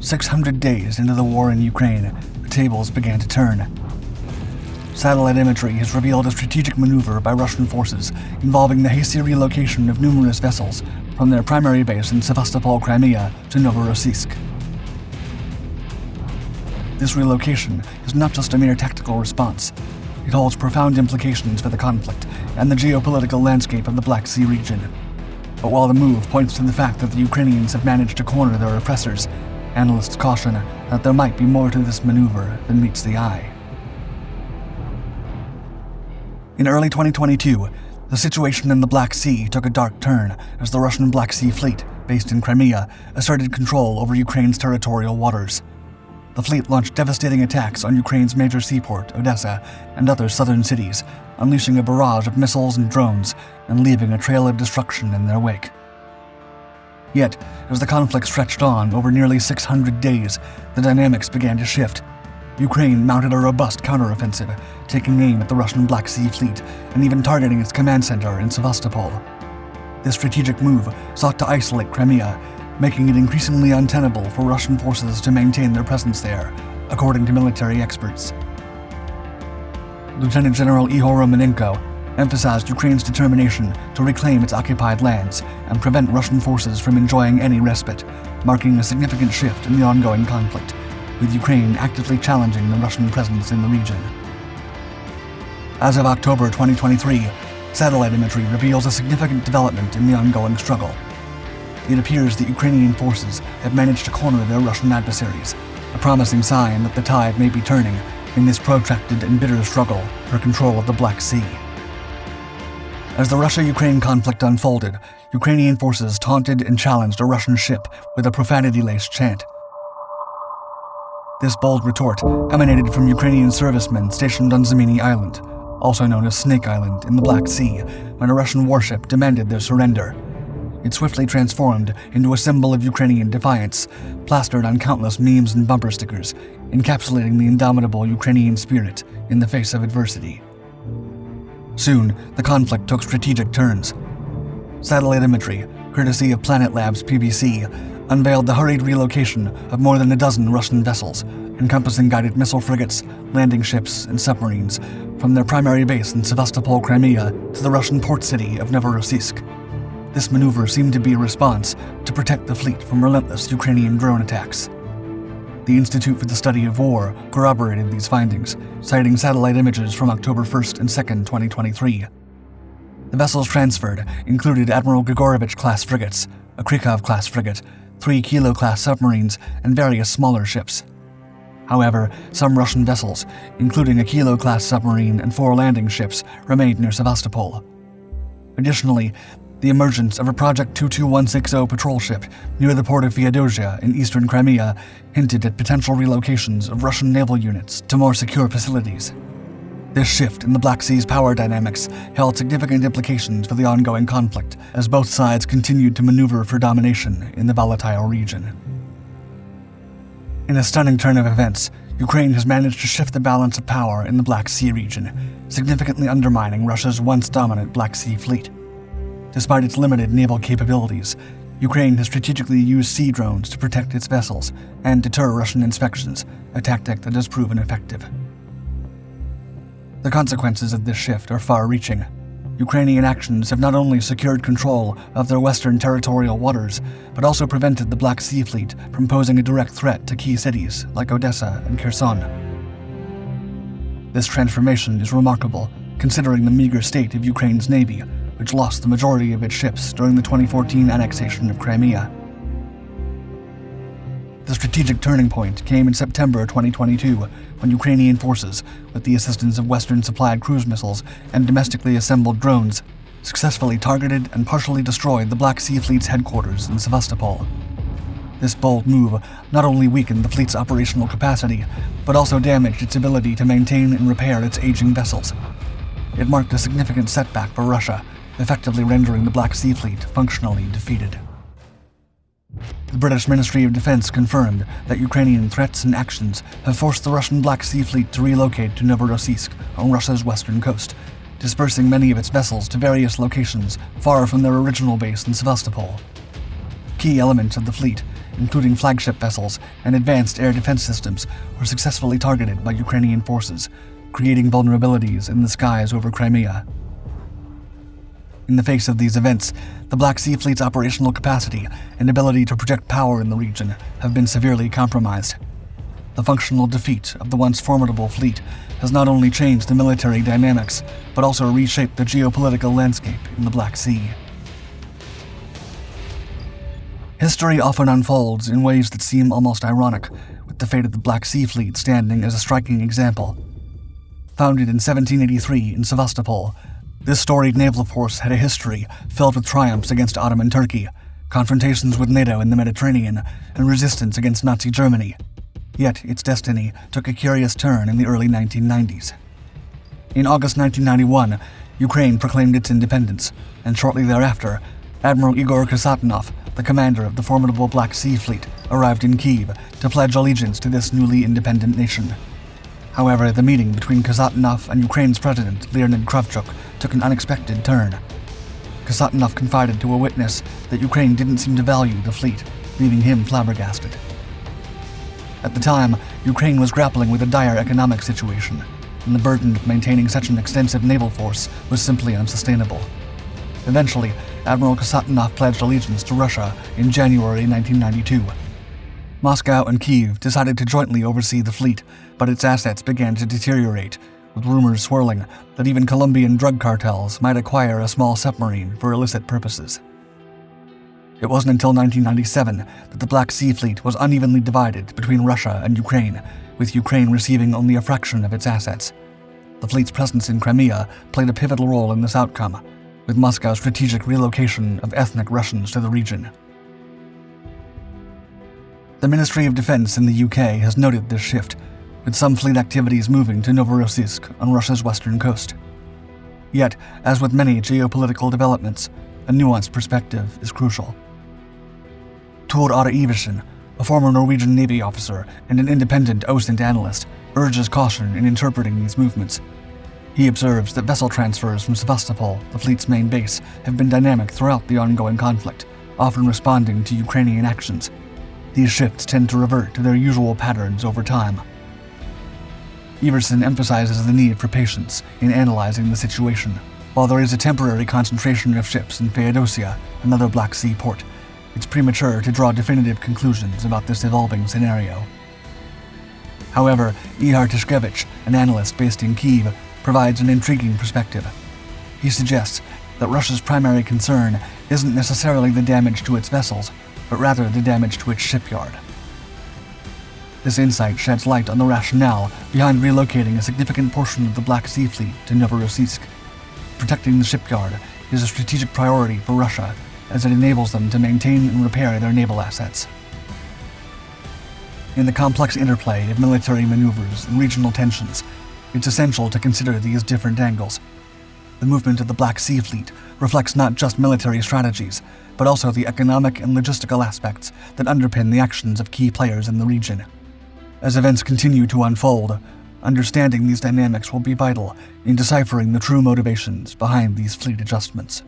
600 days into the war in Ukraine, the tables began to turn. Satellite imagery has revealed a strategic maneuver by Russian forces involving the hasty relocation of numerous vessels from their primary base in Sevastopol, Crimea, to Novorossiysk. This relocation is not just a mere tactical response. It holds profound implications for the conflict and the geopolitical landscape of the Black Sea region. But while the move points to the fact that the Ukrainians have managed to corner their oppressors, analysts caution that there might be more to this maneuver than meets the eye. In early 2022, the situation in the Black Sea took a dark turn as the Russian Black Sea Fleet, based in Crimea, asserted control over Ukraine's territorial waters. The fleet launched devastating attacks on Ukraine's major seaport, Odessa, and other southern cities, unleashing a barrage of missiles and drones and leaving a trail of destruction in their wake. Yet, as the conflict stretched on over nearly 600 days, the dynamics began to shift. Ukraine mounted a robust counteroffensive, taking aim at the Russian Black Sea Fleet and even targeting its command center in Sevastopol. This strategic move sought to isolate Crimea, making it increasingly untenable for Russian forces to maintain their presence there, according to military experts. Lieutenant General Ihor Romanenko emphasized Ukraine's determination to reclaim its occupied lands and prevent Russian forces from enjoying any respite, marking a significant shift in the ongoing conflict, with Ukraine actively challenging the Russian presence in the region. As of October 2023, satellite imagery reveals a significant development in the ongoing struggle. It appears that Ukrainian forces have managed to corner their Russian adversaries, a promising sign that the tide may be turning in this protracted and bitter struggle for control of the Black Sea. As the Russia-Ukraine conflict unfolded, Ukrainian forces taunted and challenged a Russian ship with a profanity-laced chant. This bold retort emanated from Ukrainian servicemen stationed on Zemini Island, also known as Snake Island, in the Black Sea, when a Russian warship demanded their surrender. It swiftly transformed into a symbol of Ukrainian defiance, plastered on countless memes and bumper stickers, encapsulating the indomitable Ukrainian spirit in the face of adversity. Soon, the conflict took strategic turns. Satellite imagery, courtesy of Planet Labs PBC, unveiled the hurried relocation of more than a dozen Russian vessels, encompassing guided missile frigates, landing ships, and submarines, from their primary base in Sevastopol, Crimea, to the Russian port city of Novorossiysk. This maneuver seemed to be a response to protect the fleet from relentless Ukrainian drone attacks. The Institute for the Study of War corroborated these findings, citing satellite images from October 1st and 2nd, 2023. The vessels transferred included Admiral Grigorovich-class frigates, a Krikov-class frigate, 3 Kilo-class submarines, and various smaller ships. However, some Russian vessels, including a Kilo-class submarine and 4 landing ships, remained near Sevastopol. Additionally, the emergence of a Project 22160 patrol ship near the port of Feodosia in eastern Crimea hinted at potential relocations of Russian naval units to more secure facilities. This shift in the Black Sea's power dynamics held significant implications for the ongoing conflict, as both sides continued to maneuver for domination in the volatile region. In a stunning turn of events, Ukraine has managed to shift the balance of power in the Black Sea region, significantly undermining Russia's once dominant Black Sea fleet. Despite its limited naval capabilities, Ukraine has strategically used sea drones to protect its vessels and deter Russian inspections, a tactic that has proven effective. The consequences of this shift are far-reaching. Ukrainian actions have not only secured control of their western territorial waters, but also prevented the Black Sea Fleet from posing a direct threat to key cities like Odessa and Kherson. This transformation is remarkable, considering the meager state of Ukraine's navy, which lost the majority of its ships during the 2014 annexation of Crimea. The strategic turning point came in September 2022, when Ukrainian forces, with the assistance of Western-supplied cruise missiles and domestically assembled drones, successfully targeted and partially destroyed the Black Sea Fleet's headquarters in Sevastopol. This bold move not only weakened the fleet's operational capacity, but also damaged its ability to maintain and repair its aging vessels. It marked a significant setback for Russia, effectively rendering the Black Sea Fleet functionally defeated. The British Ministry of Defense confirmed that Ukrainian threats and actions have forced the Russian Black Sea Fleet to relocate to Novorossiysk on Russia's western coast, dispersing many of its vessels to various locations far from their original base in Sevastopol. Key elements of the fleet, including flagship vessels and advanced air defense systems, were successfully targeted by Ukrainian forces, creating vulnerabilities in the skies over Crimea. In the face of these events, the Black Sea Fleet's operational capacity and ability to project power in the region have been severely compromised. The functional defeat of the once formidable fleet has not only changed the military dynamics, but also reshaped the geopolitical landscape in the Black Sea. History often unfolds in ways that seem almost ironic, with the fate of the Black Sea Fleet standing as a striking example. Founded in 1783 in Sevastopol, this storied naval force had a history filled with triumphs against Ottoman Turkey, confrontations with NATO in the Mediterranean, and resistance against Nazi Germany. Yet its destiny took a curious turn in the early 1990s. In August 1991, Ukraine proclaimed its independence, and shortly thereafter, Admiral Igor Kasatonov, the commander of the formidable Black Sea Fleet, arrived in Kyiv to pledge allegiance to this newly independent nation. However, the meeting between Kasatonov and Ukraine's president, Leonid Kravchuk, took an unexpected turn. Kasatonov confided to a witness that Ukraine didn't seem to value the fleet, leaving him flabbergasted. At the time, Ukraine was grappling with a dire economic situation, and the burden of maintaining such an extensive naval force was simply unsustainable. Eventually, Admiral Kasatonov pledged allegiance to Russia in January 1992. Moscow and Kyiv decided to jointly oversee the fleet, but its assets began to deteriorate, with rumors swirling that even Colombian drug cartels might acquire a small submarine for illicit purposes. It wasn't until 1997 that the Black Sea Fleet was unevenly divided between Russia and Ukraine, with Ukraine receiving only a fraction of its assets. The fleet's presence in Crimea played a pivotal role in this outcome, with Moscow's strategic relocation of ethnic Russians to the region. The Ministry of Defense in the UK has noted this shift, with some fleet activities moving to Novorossiysk on Russia's western coast. Yet, as with many geopolitical developments, a nuanced perspective is crucial. Tor Are Iversen, a former Norwegian Navy officer and an independent OSINT analyst, urges caution in interpreting these movements. He observes that vessel transfers from Sevastopol, the fleet's main base, have been dynamic throughout the ongoing conflict, often responding to Ukrainian actions. These shifts tend to revert to their usual patterns over time. Iversen emphasizes the need for patience in analyzing the situation. While there is a temporary concentration of ships in Feodosia, another Black Sea port, it's premature to draw definitive conclusions about this evolving scenario. However, Ihar Tishkevich, an analyst based in Kyiv, provides an intriguing perspective. He suggests that Russia's primary concern isn't necessarily the damage to its vessels, but rather the damage to its shipyard. This insight sheds light on the rationale behind relocating a significant portion of the Black Sea Fleet to Novorossiysk. Protecting the shipyard is a strategic priority for Russia, as it enables them to maintain and repair their naval assets. In the complex interplay of military maneuvers and regional tensions, it's essential to consider these different angles. The movement of the Black Sea Fleet reflects not just military strategies, but also the economic and logistical aspects that underpin the actions of key players in the region. As events continue to unfold, understanding these dynamics will be vital in deciphering the true motivations behind these fleet adjustments.